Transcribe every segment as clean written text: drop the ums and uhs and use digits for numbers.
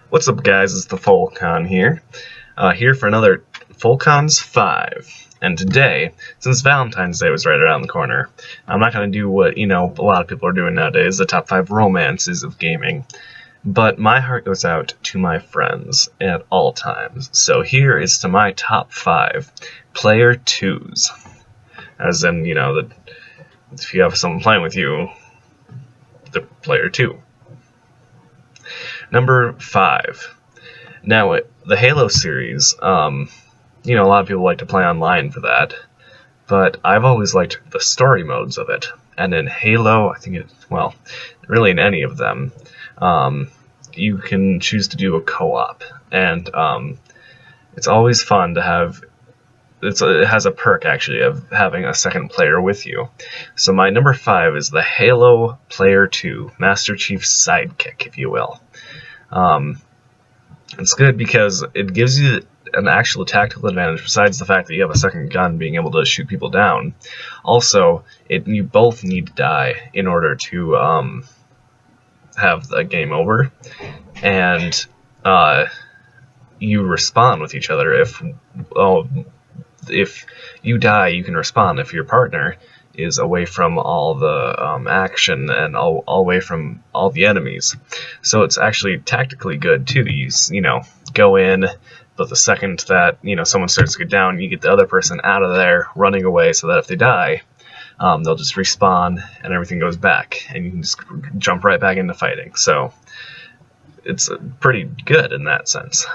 What's up, guys? It's the Folcon here. Here for another Folcon's 5. And today, since Valentine's Day was right around the corner, I'm not going to do what, a lot of people are doing nowadays, the top 5 romances of gaming. But my heart goes out to my friends at all times. So here is to my top 5 player 2s. As in, if you have someone playing with you, the player 2. Number 5. Now, the Halo series, a lot of people like to play online for that, but I've always liked the story modes of it. And in Halo, really in any of them, you can choose to do a co-op, and it's always fun to have. It has a perk, actually, of having a second player with you. So my number 5 is the Halo Player 2, Master Chief's sidekick, if you will. It's good because it gives you an actual tactical advantage besides the fact that you have a second gun being able to shoot people down. Also, you both need to die in order to have the game over, and you respawn with each other. If you die, you can respawn if your partner is away from all the action and all away from all the enemies. So it's actually tactically good too. You go in, but the second that someone starts to get down, you get the other person out of there running away, so that if they die, they'll just respawn and everything goes back, and you can just jump right back into fighting. So it's pretty good in that sense.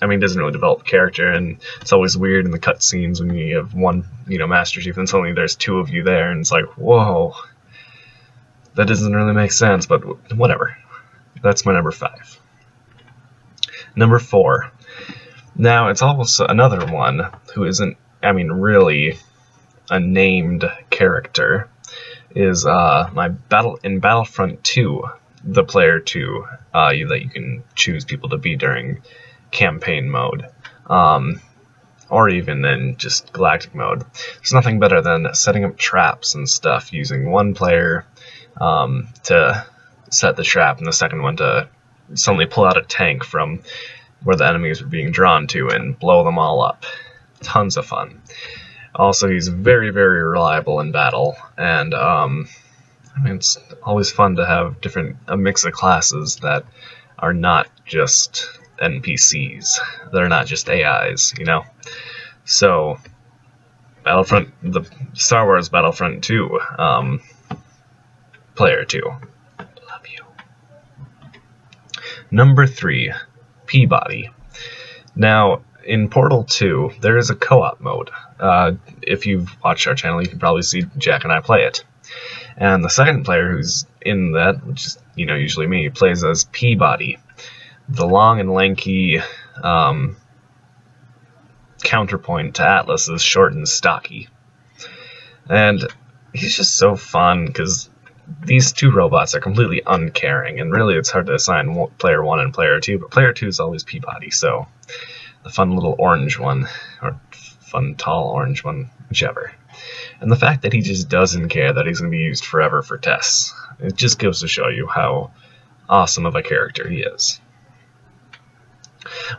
It doesn't really develop character, and it's always weird in the cutscenes when you have one, Master Chief, and suddenly there's 2 of you there, and it's like, whoa, that doesn't really make sense, but whatever. That's my number 5. Number 4. Now, it's also another one who isn't, really a named character, is in Battlefront 2, the player 2, that you can choose people to be during campaign mode, or even in just galactic mode. There's nothing better than setting up traps and stuff using one player to set the trap, and the second one to suddenly pull out a tank from where the enemies are being drawn to and blow them all up. Tons of fun. Also, he's very, very reliable in battle, and it's always fun to have a mix of classes that are not just NPCs. They're not just AIs, So, the Star Wars Battlefront 2, player 2. Love you. Number 3, Peabody. Now, in Portal 2, there is a co-op mode. If you've watched our channel, you can probably see Jack and I play it. And the second player who's in that, which is, usually me, plays as Peabody, the long and lanky counterpoint to Atlas is short and stocky. And he's just so fun because these 2 robots are completely uncaring, and really it's hard to assign player 1 and player 2, but player 2 is always Peabody, so the fun little orange one, or fun tall orange one, whichever. And the fact that he just doesn't care that he's going to be used forever for tests, it just goes to show you how awesome of a character he is.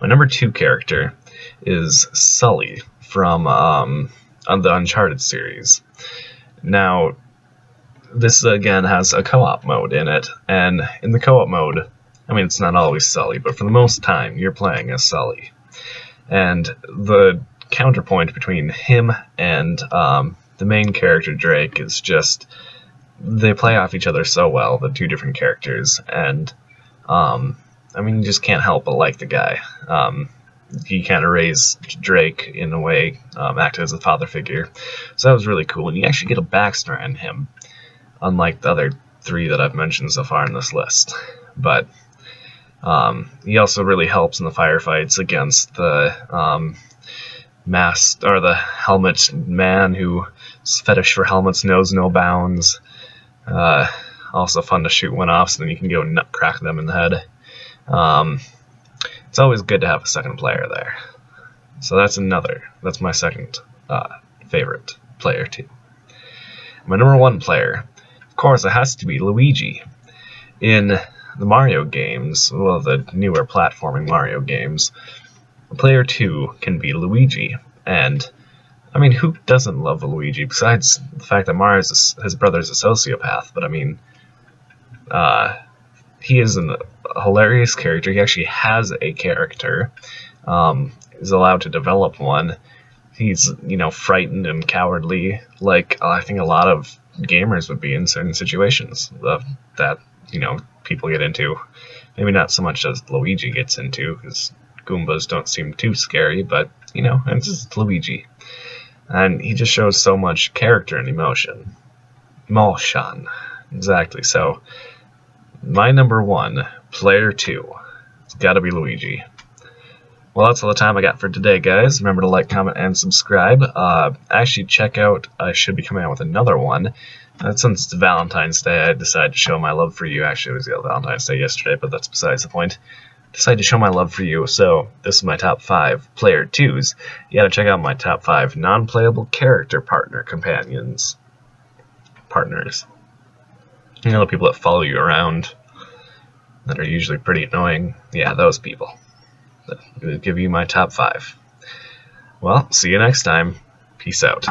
My number 2 character is Sully from the Uncharted series. Now, this again has a co-op mode in it, and in the co-op mode, it's not always Sully, but for the most time, you're playing as Sully. And the counterpoint between him and the main character, Drake, is just, they play off each other so well, the 2 different characters, and you just can't help but like the guy. He kind of raised Drake in a way, acted as a father figure. So that was really cool. And you actually get a backstory on him, unlike the other 3 that I've mentioned so far in this list. But he also really helps in the firefights against the the helmet man whose fetish for helmets knows no bounds. Also fun to shoot one off, so then you can go nut crack them in the head. It's always good to have a second player there. So that's my second favorite player 2. My number 1 player, of course, it has to be Luigi. In the Mario games, well, the newer platforming Mario games, player 2 can be Luigi. And, I mean, who doesn't love Luigi, besides the fact that his brother's a sociopath? But, I mean, he is a hilarious character. He actually has a character. Is allowed to develop one. He's, frightened and cowardly, like I think a lot of gamers would be in certain situations that, people get into. Maybe not so much as Luigi gets into, because Goombas don't seem too scary, but, it's just Luigi. And he just shows so much character and emotion. Emotion. Exactly. So, my number 1, player 2. It's gotta be Luigi. Well, that's all the time I got for today, guys. Remember to like, comment, and subscribe. Actually, check out, I should be coming out with another one. Since it's Valentine's Day, I decided to show my love for you. Actually, it was Valentine's Day yesterday, but that's besides the point. Decided to show my love for you, so this is my top 5 player 2s. You gotta check out my top 5 non-playable character partners. The people that follow you around, that are usually pretty annoying. Yeah, those people. I'll give you my top 5. Well, see you next time. Peace out.